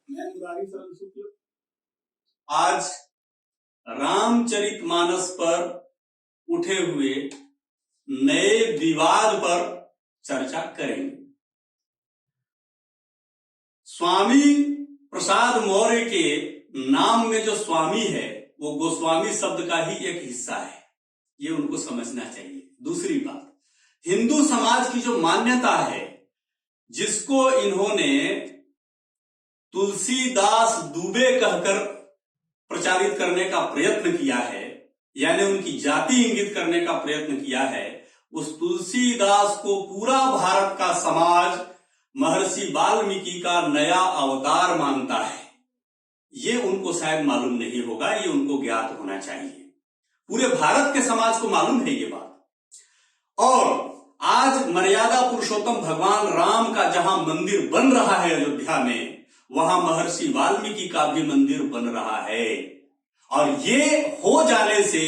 मैं मुरारी शरण शुक्ल आज रामचरितमानस पर उठे हुए नए विवाद पर चर्चा करेंगे। स्वामी प्रसाद मौर्य के नाम में जो स्वामी है वो गोस्वामी शब्द का ही एक हिस्सा है, ये उनको समझना चाहिए। दूसरी बात, हिंदू समाज की जो मान्यता है जिसको इन्होंने तुलसीदास दुबे कहकर प्रचारित करने का प्रयत्न किया है, यानी उनकी जाति इंगित करने का प्रयत्न किया है, उस तुलसीदास को पूरा भारत का समाज महर्षि वाल्मीकि का नया अवतार मानता है। ये उनको शायद मालूम नहीं होगा, ये उनको ज्ञात होना चाहिए। पूरे भारत के समाज को मालूम है ये बात। और आज मर्यादा पुरुषोत्तम भगवान राम का जहां मंदिर बन रहा है अयोध्या में, वहां महर्षि वाल्मीकि का भी मंदिर बन रहा है। और ये हो जाने से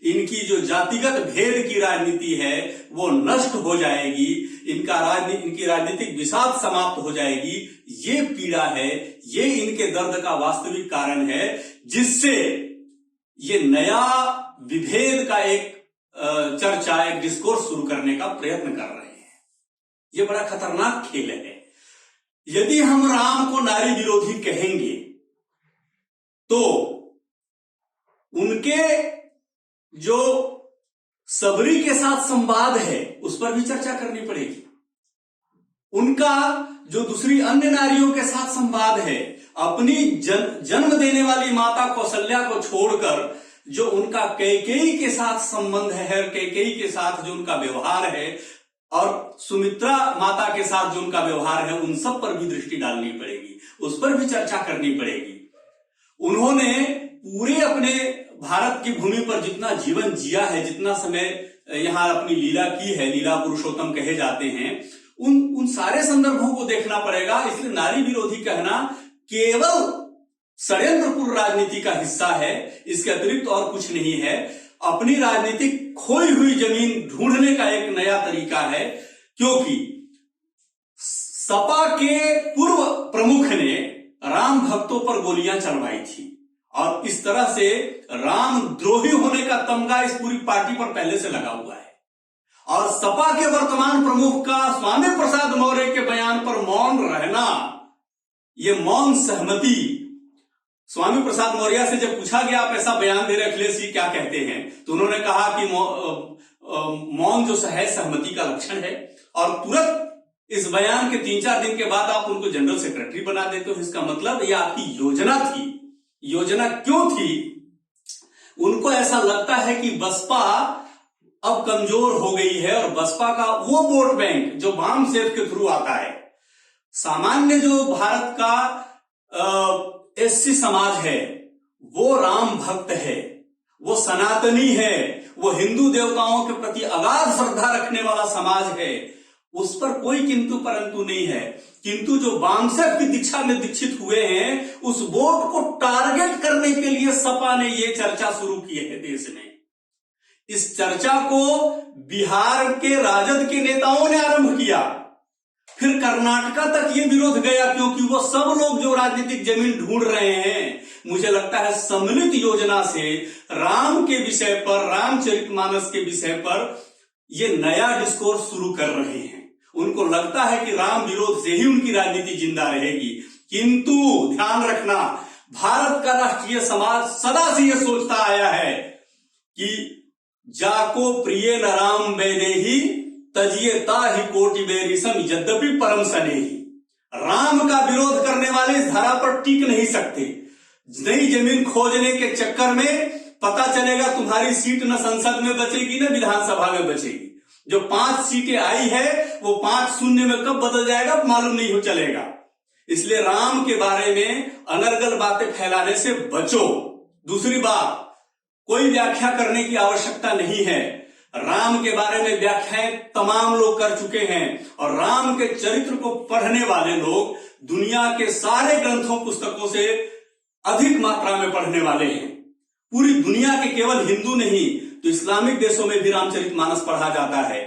इनकी जो जातिगत भेद की राजनीति है वो नष्ट हो जाएगी, इनकी राजनीतिक विषाद समाप्त हो जाएगी। ये पीड़ा है, ये इनके दर्द का वास्तविक कारण है, जिससे ये नया विभेद का एक चर्चा, एक डिस्कोर्स शुरू करने का प्रयत्न कर रहे हैं। ये बड़ा खतरनाक खेल है। यदि हम राम को नारी विरोधी कहेंगे तो उनके जो सबरी के साथ संवाद है उस पर भी चर्चा करनी पड़ेगी। उनका जो दूसरी अन्य नारियों के साथ संवाद है, अपनी जन्म देने वाली माता कौशल्या को छोड़कर जो उनका कैकेयी के साथ संबंध है, कैकेयी के साथ जो उनका व्यवहार है और सुमित्रा माता के साथ जो उनका व्यवहार है, उन सब पर भी दृष्टि डालनी पड़ेगी, उस पर भी चर्चा करनी पड़ेगी। उन्होंने पूरे अपने भारत की भूमि पर जितना जीवन जिया है, जितना समय यहां अपनी लीला की है, लीला पुरुषोत्तम कहे जाते हैं, उन सारे संदर्भों को देखना पड़ेगा। इसलिए नारी विरोधी कहना केवल षड्यंत्रपूर्ण राजनीति का हिस्सा है, इसके अतिरिक्त और कुछ नहीं है। अपनी राजनीतिक खोई हुई जमीन ढूंढने का एक नया तरीका है, क्योंकि सपा के पूर्व प्रमुख ने राम भक्तों पर गोलियां चलवाई थी और इस तरह से राम द्रोही होने का तमगा इस पूरी पार्टी पर पहले से लगा हुआ है। और सपा के वर्तमान प्रमुख का स्वामी प्रसाद मौर्य के बयान पर मौन रहना, ये मौन सहमति। स्वामी प्रसाद मौर्य से जब पूछा गया आप ऐसा बयान दे रहे अखिलेश जी क्या कहते हैं, तो उन्होंने कहा कि मौन जो है सहमति का लक्षण है। और तुरंत इस बयान के 3-4 दिन के बाद आप उनको जनरल सेक्रेटरी बना देते हो। इसका मतलब ये आपकी योजना थी। योजना क्यों थी? उनको ऐसा लगता है कि बसपा अब कमजोर हो गई है और बसपा का वो वोट बैंक जो वाम सेफ के थ्रू आता है, सामान्य जो भारत का एससी समाज है, वो राम भक्त है, वो सनातनी है, वो हिंदू देवताओं के प्रति अगाध श्रद्धा रखने वाला समाज है, उस पर कोई किंतु परंतु नहीं है। किंतु जो वामसेफ की दीक्षा में दीक्षित हुए हैं, उस वोट को टारगेट करने के लिए सपा ने ये चर्चा शुरू की है देश में। इस चर्चा को बिहार के राजद के नेताओं ने आरंभ किया, फिर कर्नाटका तक ये विरोध गया, क्योंकि वो सब लोग जो राजनीतिक जमीन ढूंढ रहे हैं, मुझे लगता है सम्मिलित योजना से राम के विषय पर, रामचरितमानस के विषय पर ये नया डिस्कोर्स शुरू कर रहे हैं। उनको लगता है कि राम विरोध से ही उनकी राजनीति जिंदा रहेगी। किंतु ध्यान रखना, भारत का राष्ट्रीय समाज सदा से यह सोचता आया है कि जाको प्रिय न राम बैदेही तजिए ताहि कोटि बेरिसम यद्यपि परम सनेही। राम का विरोध करने वाले इस धरा पर टिक नहीं सकते। नई जमीन खोजने के चक्कर में पता चलेगा तुम्हारी सीट न संसद में बचेगी न विधानसभा में बचेगी। जो 5 सीटें आई है वो 5-0 में कब बदल जाएगा मालूम नहीं हो चलेगा। इसलिए राम के बारे में अनर्गल बातें फैलाने से बचो। दूसरी बात, कोई व्याख्या करने की आवश्यकता नहीं है। राम के बारे में व्याख्याएं तमाम लोग कर चुके हैं और राम के चरित्र को पढ़ने वाले लोग दुनिया के सारे ग्रंथों पुस्तकों से अधिक मात्रा में पढ़ने वाले हैं। पूरी दुनिया के केवल हिंदू नहीं तो इस्लामिक देशों में भी रामचरितमानस पढ़ा जाता है,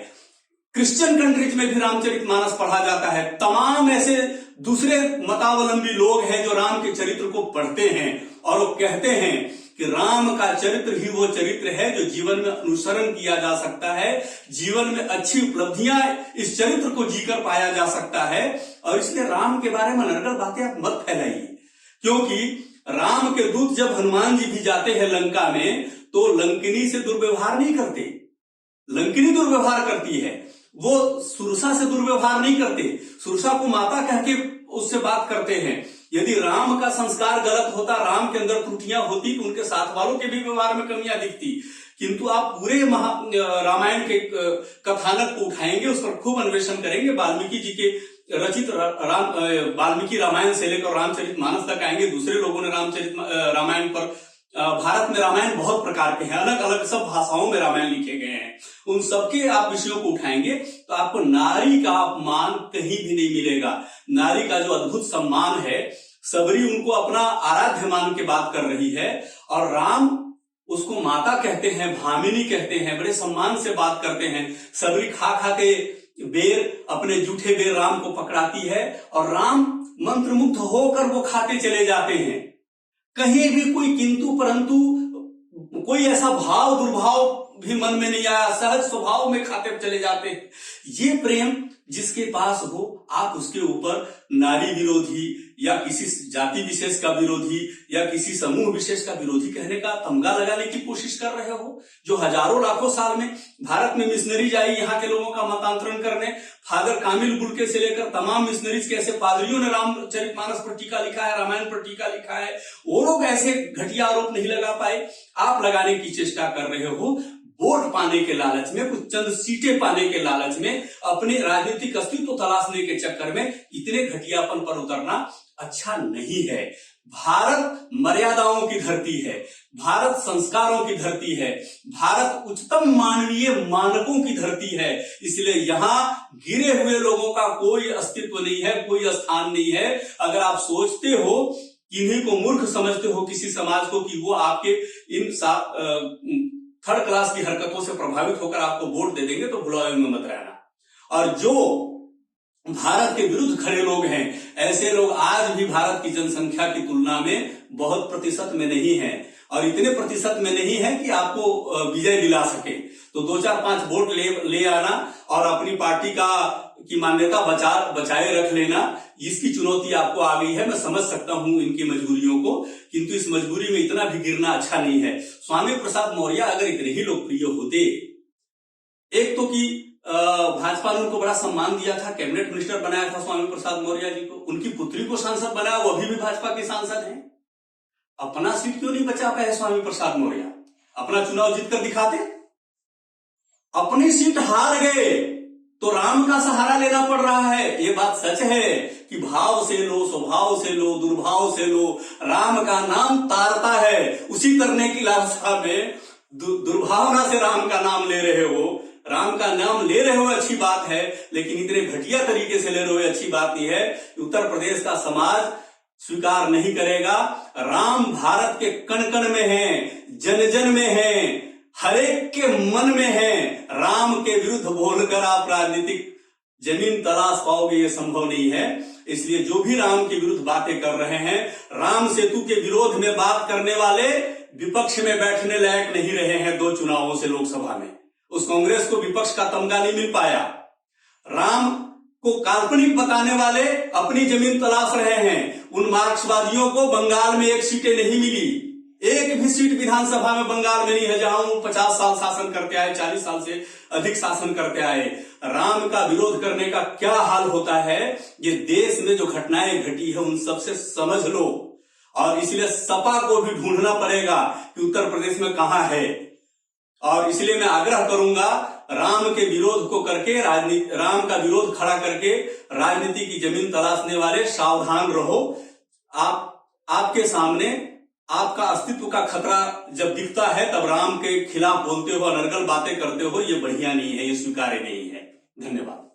क्रिश्चियन कंट्रीज में भी रामचरितमानस पढ़ा जाता है। तमाम ऐसे दूसरे मतावलंबी लोग हैं जो राम के चरित्र को पढ़ते हैं और वो कहते हैं कि राम का चरित्र ही वो चरित्र है जो जीवन में अनुसरण किया जा सकता है, जीवन में अच्छी उपलब्धियां इस चरित्र को जीकर पाया जा सकता है। और इसलिए राम के बारे में अनर्गल बातें आप मत फैलाइए, क्योंकि राम के दूत जब हनुमान जी भी जाते हैं लंका में तो लंकिनी से दुर्व्यवहार नहीं करते, लंकिनी दुर्व्यवहार करती है, वो सुरसा से दुर्व्यवहार नहीं करते, सुरसा को माता कह के उससे बात करते हैं। यदि राम का संस्कार गलत होता, राम के अंदर त्रुटियां होती तो उनके साथ वालों के भी व्यवहार में कमियां दिखती। किंतु आप पूरे रामायण के कथानक को उठाएंगे, उस पर खूब अन्वेषण करेंगे, वाल्मीकि जी के रचित वाल्मीकि रामायण से लेकर रामचरितमानस तक आएंगे। दूसरे लोगों ने रामायण पर, भारत में रामायण बहुत प्रकार के हैं, अलग अलग सब भाषाओं में रामायण लिखे गए हैं, उन सबके आप विषयों को उठाएंगे तो आपको नारी का अपमान कहीं भी नहीं मिलेगा। नारी का जो अद्भुत सम्मान है, सबरी उनको अपना आराध्य मान के बात कर रही है और राम उसको माता कहते हैं, भामिनी कहते हैं, बड़े सम्मान से बात करते हैं। सबरी खा खा के बेर, अपने जूठे बेर राम को पकड़ाती है और राम मंत्रमुग्ध होकर वो खाते चले जाते हैं। कहीं भी कोई किंतु परंतु, कोई ऐसा भाव दुर्भाव भी मन में नहीं आया, सहज स्वभाव में खाते चले जाते हैं। ये प्रेम जिसके पास हो, आप उसके ऊपर नारी विरोधी या किसी जाति विशेष का विरोधी या किसी समूह विशेष का विरोधी कहने का तमगा लगाने की कोशिश कर रहे हो। जो हजारों लाखों साल में भारत में मिशनरीज आई यहाँ के लोगों का मतांतरण करने, फादर कामिल बुर्के से लेकर तमाम मिशनरीज के ऐसे पादरियों ने रामचरितमानस पर टीका लिखा है, रामायण पर टीका लिखा है, वो लोग ऐसे घटिया आरोप नहीं लगा पाए। आप लगाने की चेष्टा कर रहे हो वोट पाने के लालच में, कुछ चंद सीटें पाने के लालच में, अपने राजनीतिक अस्तित्व तलाशने के चक्कर में इतने घटियापन पर उतरना अच्छा नहीं है। भारत मर्यादाओं की धरती है, भारत संस्कारों की धरती है, भारत उच्चतम मानवीय मानकों की धरती है। इसलिए यहाँ गिरे हुए लोगों का कोई अस्तित्व नहीं है, कोई स्थान नहीं है। अगर आप सोचते हो, किन्हीं को मूर्ख समझते हो किसी समाज को कि वो आपके इन थर्ड क्लास की हरकतों से प्रभावित होकर आपको वोट दे देंगे, तो भुलावे में मत रहना। और जो भारत के विरुद्ध खड़े लोग हैं, ऐसे लोग आज भी भारत की जनसंख्या की तुलना में बहुत प्रतिशत में नहीं है, और इतने प्रतिशत में नहीं है कि आपको विजय दिला सके। तो 2-4-5 वोट ले आना और अपनी पार्टी की मान्यता बचाए रख लेना, इसकी चुनौती आपको आ गई है। मैं समझ सकता हूं इनकी मजबूरियों को, किंतु इस मजबूरी में इतना भी गिरना अच्छा नहीं है। स्वामी प्रसाद मौर्य अगर इतने ही लोकप्रिय होते, एक तो कि भाजपा ने उनको बड़ा सम्मान दिया था, कैबिनेट मिनिस्टर बनाया था स्वामी प्रसाद मौर्य जी को, उनकी पुत्री को सांसद बनाया, वो अभी भी भाजपा के सांसद हैं। अपना सीट क्यों नहीं बचा पाए स्वामी प्रसाद मौर्य? अपना चुनाव जीतकर दिखाते। अपनी सीट हार गए तो राम का सहारा लेना पड़ रहा है। ये बात सच है कि भाव से लो, स्वभाव से लो, दुर्भाव से लो, राम का नाम तारता है। उसी करने की लालसा में दुर्भावना से राम का नाम ले रहे हो। राम का नाम ले रहे हो अच्छी बात है, लेकिन इतने घटिया तरीके से ले रहे हो अच्छी बात नहीं है। उत्तर प्रदेश का समाज स्वीकार नहीं करेगा। राम भारत के कण कण में है, जन जन में है, हरेक के मन में है। राम के विरुद्ध बोलकर आप राजनीतिक जमीन तलाश पाओगे, ये संभव नहीं है। इसलिए जो भी राम के विरुद्ध बातें कर रहे हैं, राम सेतु के विरोध में बात करने वाले विपक्ष में बैठने लायक नहीं रहे हैं। 2 चुनावों से लोकसभा में उस कांग्रेस को विपक्ष का तमगा नहीं मिल पाया। राम को काल्पनिक बताने वाले अपनी जमीन तलाश रहे हैं। उन मार्क्सवादियों को बंगाल में 1 सीटें नहीं मिली, एक भी सीट विधानसभा में बंगाल में नहीं है, जहां वो 50 साल शासन करते आए, 40 साल से अधिक शासन करते आए। राम का विरोध करने का क्या हाल होता है, ये देश में जो घटनाएं घटी है उन सबसे समझ लो। और इसलिए सपा को भी ढूंढना पड़ेगा कि उत्तर प्रदेश में कहां है। और इसलिए मैं आग्रह करूंगा, राम के विरोध को करके राम का विरोध खड़ा करके राजनीति की जमीन तलाशने वाले सावधान रहो। आपके सामने आपका अस्तित्व का खतरा जब दिखता है, तब राम के खिलाफ बोलते हो, अनर्गल बातें करते हो, ये बढ़िया नहीं है, ये स्वीकार्य नहीं है। धन्यवाद।